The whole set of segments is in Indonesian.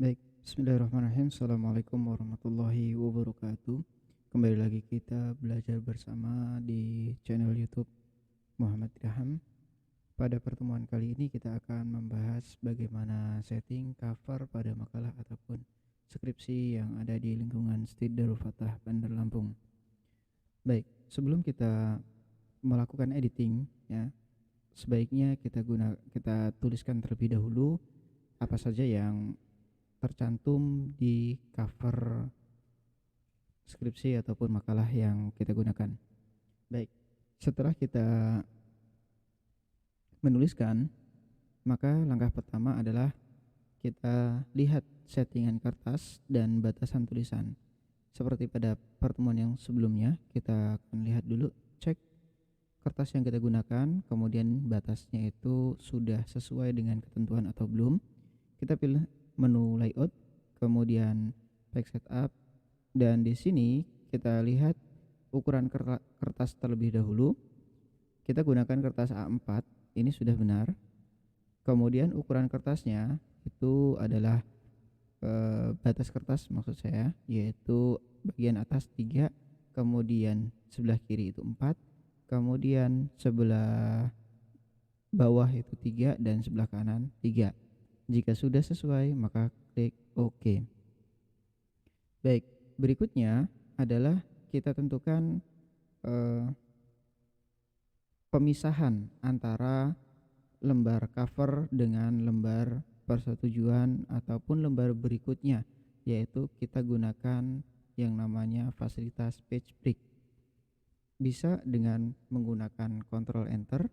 Baik, bismillahirrahmanirrahim. Assalamualaikum warahmatullahi wabarakatuh. Kembali lagi kita belajar bersama di channel YouTube Muhammad Ilham. Pada pertemuan kali ini kita akan membahas bagaimana setting cover pada makalah ataupun skripsi yang ada di lingkungan STID Darul Fatah Bandar Lampung. Baik, sebelum kita melakukan editing ya, sebaiknya kita tuliskan terlebih dahulu apa saja yang tercantum di cover skripsi ataupun makalah yang kita gunakan. Baik, setelah kita menuliskan, maka langkah pertama adalah kita lihat settingan kertas dan batasan tulisan. Seperti pada pertemuan yang sebelumnya, kita akan lihat dulu, cek kertas yang kita gunakan, kemudian batasnya itu sudah sesuai dengan ketentuan atau belum. Kita pilih menu layout, kemudian page setup, dan di sini kita lihat ukuran kertas terlebih dahulu. Kita gunakan kertas A4, ini sudah benar. Kemudian ukuran kertasnya itu adalah batas kertas maksud saya, yaitu bagian atas 3, kemudian sebelah kiri itu 4, kemudian sebelah bawah itu 3, dan sebelah kanan 3. Jika sudah sesuai, maka klik OK. Baik, berikutnya adalah kita tentukan pemisahan antara lembar cover dengan lembar persetujuan ataupun lembar berikutnya, yaitu kita gunakan yang namanya fasilitas page break. Bisa dengan menggunakan Ctrl Enter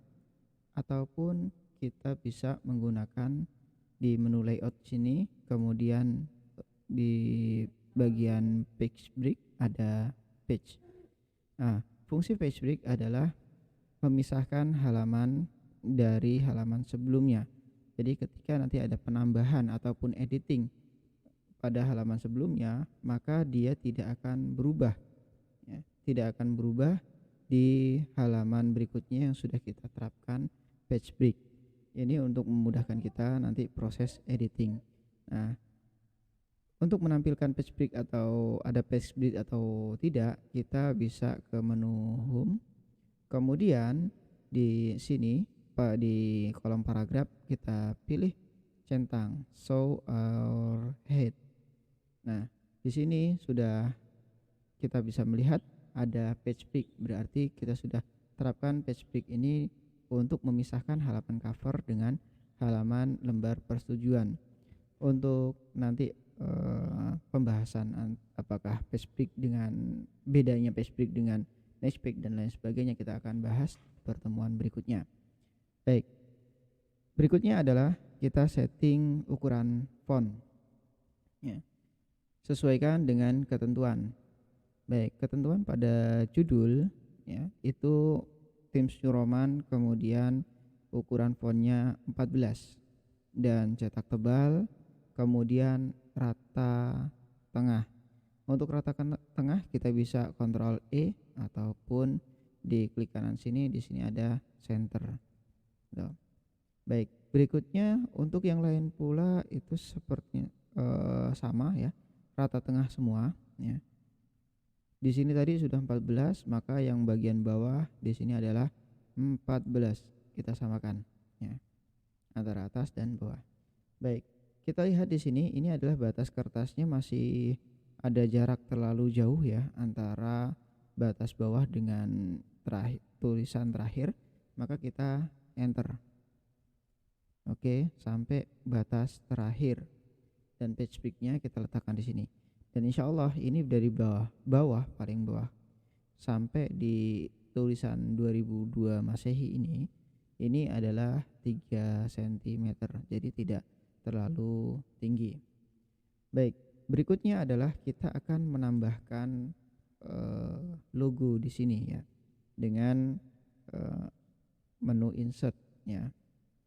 ataupun kita bisa menggunakan di menu layout sini, kemudian di bagian page break ada page. Nah, fungsi page break adalah memisahkan halaman dari halaman sebelumnya. Jadi ketika nanti ada penambahan ataupun editing pada halaman sebelumnya, maka dia tidak akan berubah ya, tidak akan berubah di halaman berikutnya yang sudah kita terapkan page break. Ini untuk memudahkan kita nanti proses editing. Nah, untuk menampilkan page break atau ada page break atau tidak, kita bisa ke menu home. Kemudian di sini di kolom paragraf kita pilih centang show our head. Nah, di sini sudah kita bisa melihat ada page break, berarti kita sudah terapkan page break ini untuk memisahkan halaman cover dengan halaman lembar persetujuan. Untuk nanti pembahasan apakah page break dengan bedanya page break dengan next page dan lain sebagainya kita akan bahas pertemuan berikutnya. Baik, berikutnya adalah kita setting ukuran font ya, sesuaikan dengan ketentuan. Baik, ketentuan pada judul ya, itu Times New Roman, kemudian ukuran fontnya 14 dan cetak tebal, kemudian rata tengah. Untuk rata tengah kita bisa Ctrl E ataupun di klik kanan sini, di sini ada center. Tuh. Baik, berikutnya untuk yang lain pula itu sepertinya sama ya, rata tengah semua ya. Di sini tadi sudah 14, maka yang bagian bawah di sini adalah 14. Kita samakan ya, antara atas dan bawah. Baik, kita lihat di sini ini adalah batas kertasnya masih ada jarak terlalu jauh ya antara batas bawah dengan tulisan terakhir, maka kita enter. Oke, sampai batas terakhir dan page breaknya kita letakkan di sini. Dan insya Allah ini dari bawah paling bawah sampai di tulisan 2002 Masehi ini adalah 3 cm, jadi tidak terlalu tinggi. Baik, berikutnya adalah kita akan menambahkan logo di sini ya dengan menu insert ya.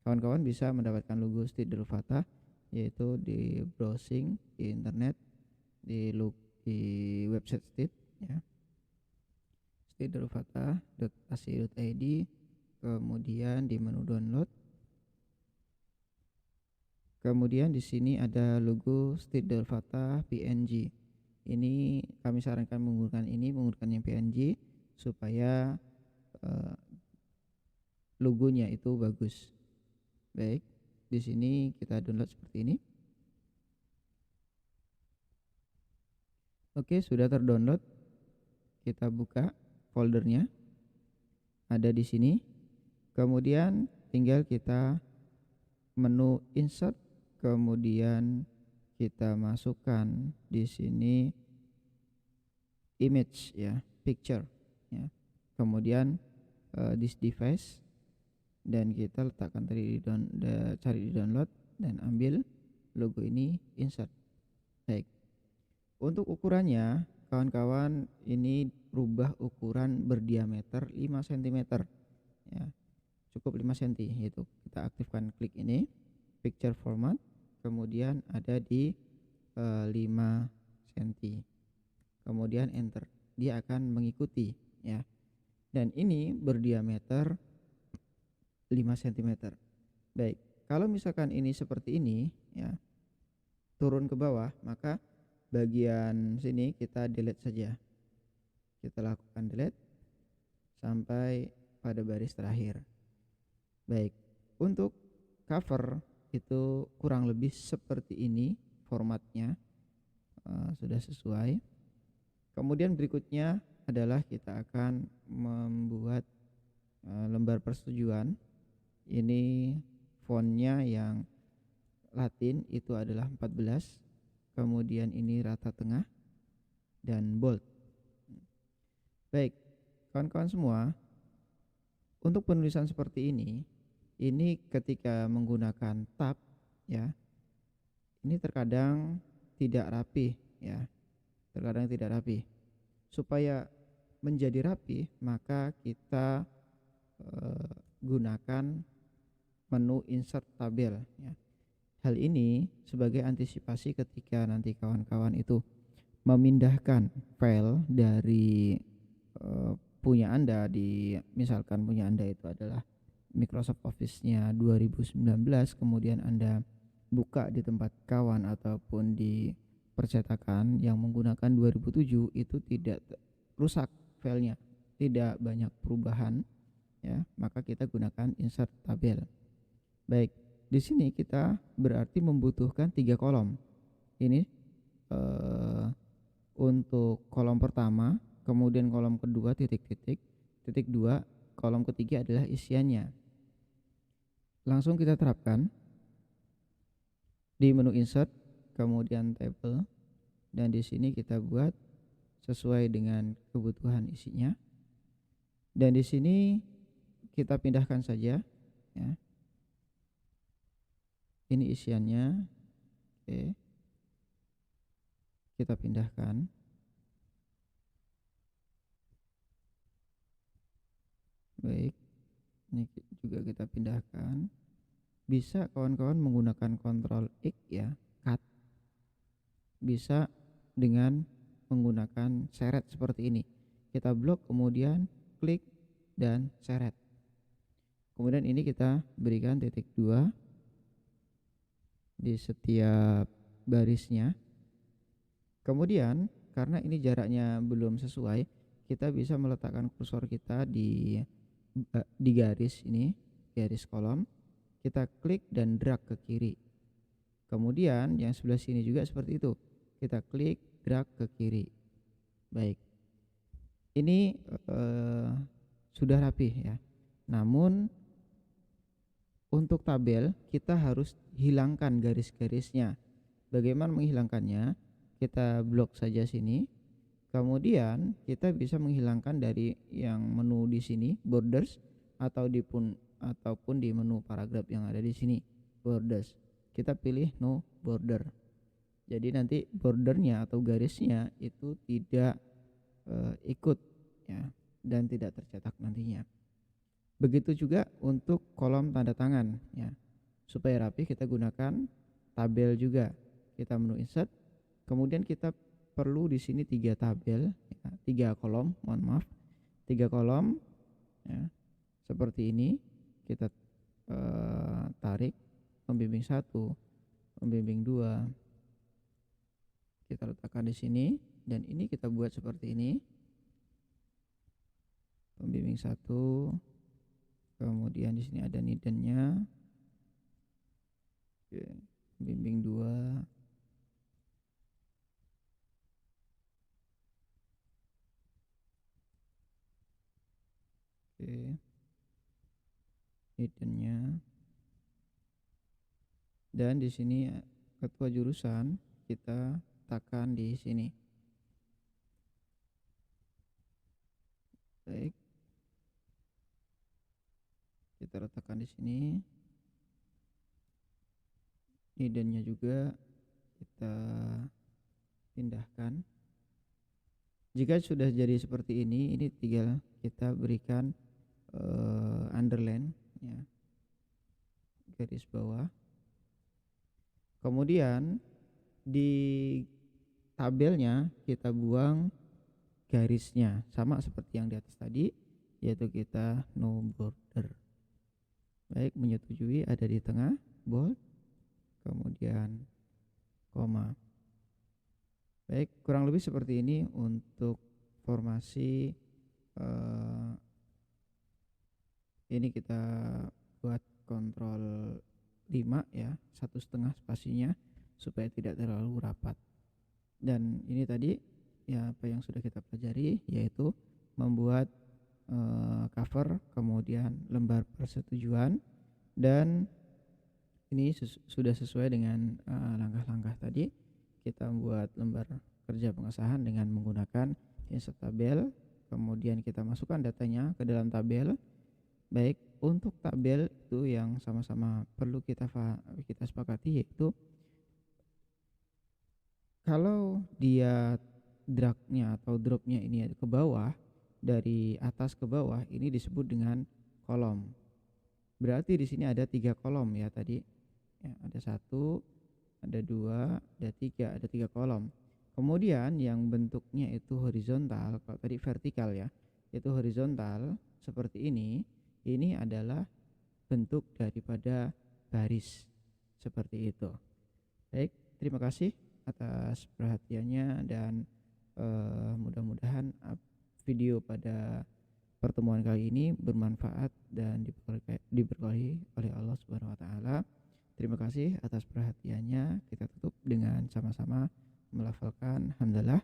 Kawan-kawan bisa mendapatkan logo STID Darul Fatah yaitu di browsing di internet, di website STID ya, stiddarulfatah.ac.id, kemudian di menu download Kemudian di sini ada logo Street Abdel Fattah PNG. Ini kami sarankan menggunakan yang PNG supaya logonya itu bagus. Baik, di sini kita download seperti ini. Oke, sudah terdownload. Kita buka foldernya. Ada di sini. Kemudian tinggal kita menu insert, kemudian kita masukkan di sini image ya, picture ya. Kemudian this device, dan kita letakkan tadi cari di download dan ambil logo ini, insert. Baik. Untuk ukurannya, kawan-kawan, ini rubah ukuran berdiameter 5 cm ya. Cukup 5 cm, yaitu kita aktifkan klik ini picture format, kemudian ada di 5 cm, kemudian enter, dia akan mengikuti ya. Dan ini berdiameter 5 cm. Baik, kalau misalkan ini seperti ini ya, turun ke bawah, maka bagian sini kita delete saja. Kita lakukan delete sampai pada baris terakhir. Baik, untuk cover itu kurang lebih seperti ini formatnya, sudah sesuai. Kemudian berikutnya adalah kita akan membuat lembar persetujuan. Ini fontnya yang Latin itu adalah 14, kemudian ini rata tengah dan bold. Baik, kawan-kawan semua, untuk penulisan seperti ini ketika menggunakan tab ya, ini terkadang tidak rapi ya, terkadang tidak rapi. Supaya menjadi rapi, maka kita gunakan menu insert tabel ya. Hal ini sebagai antisipasi ketika nanti kawan-kawan itu memindahkan file dari punya Anda, misalkan punya Anda itu adalah Microsoft Office-nya 2019, kemudian Anda buka di tempat kawan ataupun di percetakan yang menggunakan 2007, itu tidak rusak filenya, tidak banyak perubahan ya, maka kita gunakan insert tabel. Baik, di sini kita berarti membutuhkan 3 kolom. Ini untuk kolom pertama, kemudian kolom kedua titik-titik, titik 2, kolom ketiga adalah isiannya. Langsung kita terapkan di menu insert, kemudian table, dan di sini kita buat sesuai dengan kebutuhan isinya. Dan di sini kita pindahkan saja ya. Ini isiannya. Oke. Kita pindahkan. Baik, ini juga kita pindahkan. Bisa kawan-kawan menggunakan Ctrl X ya, cut. Bisa dengan menggunakan seret seperti ini. Kita blok, kemudian klik dan seret. Kemudian ini kita berikan titik 2 di setiap barisnya. Kemudian karena ini jaraknya belum sesuai, kita bisa meletakkan kursor kita di garis ini, garis kolom. Kita klik dan drag ke kiri. Kemudian yang sebelah sini juga seperti itu, kita klik, drag ke kiri. Baik, ini sudah rapi ya. Namun untuk tabel kita harus hilangkan garis-garisnya. Bagaimana menghilangkannya? Kita blok saja sini. Kemudian kita bisa menghilangkan dari yang menu di sini borders, ataupun di menu paragraf yang ada di sini borders. Kita pilih no border. Jadi nanti bordernya atau garisnya itu tidak ikut ya, dan tidak tercetak nantinya. Begitu juga untuk kolom tanda tangan ya. Supaya rapi kita gunakan tabel juga. Kita menu insert, kemudian kita perlu di sini 3 tabel ya, 3 kolom, mohon maaf, 3 kolom ya. Seperti ini kita tarik pembimbing 1, pembimbing 2 kita letakkan di sini, dan ini kita buat seperti ini. Pembimbing 1, kemudian di sini ada nidennya. Oke, pembimbing 2. Oke. Nidennya. Dan di sini ketua jurusan kita letakkan di sini. Baik. Kita letakkan di sini. Nidennya juga kita pindahkan. Jika sudah jadi seperti ini tinggal kita berikan underline ya, garis bawah. Kemudian di tabelnya kita buang garisnya, sama seperti yang di atas tadi, yaitu kita no border. Baik, menyetujui ada di tengah, bold, kemudian koma. Baik, kurang lebih seperti ini untuk formasi ini kita buat kontrol 5 ya, 1,5 spasinya supaya tidak terlalu rapat. Dan ini tadi ya apa yang sudah kita pelajari, yaitu membuat cover, kemudian lembar persetujuan, dan ini sudah sesuai dengan langkah-langkah tadi. Kita membuat lembar kerja pengesahan dengan menggunakan insert tabel, kemudian kita masukkan datanya ke dalam tabel. Baik, untuk tabel itu yang sama-sama perlu kita sepakati, yaitu kalau dia dragnya atau dropnya ini ke bawah, dari atas ke bawah, ini disebut dengan kolom. Berarti di sini ada 3 kolom ya tadi. Ya, ada 1, ada 2, ada 3, ada 3 kolom. Kemudian yang bentuknya itu horizontal, kalau tadi vertikal ya, itu horizontal seperti ini adalah bentuk daripada baris seperti itu. Baik, terima kasih atas perhatiannya, dan mudah-mudahan video pada pertemuan kali ini bermanfaat dan diberkahi oleh Allah Subhanahu wa taala. Terima kasih atas perhatiannya. Kita tutup dengan sama-sama melafalkan hamdalah.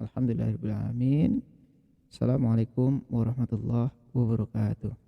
Alhamdulillahirabbil alamin. Assalamualaikum warahmatullahi wabarakatuh.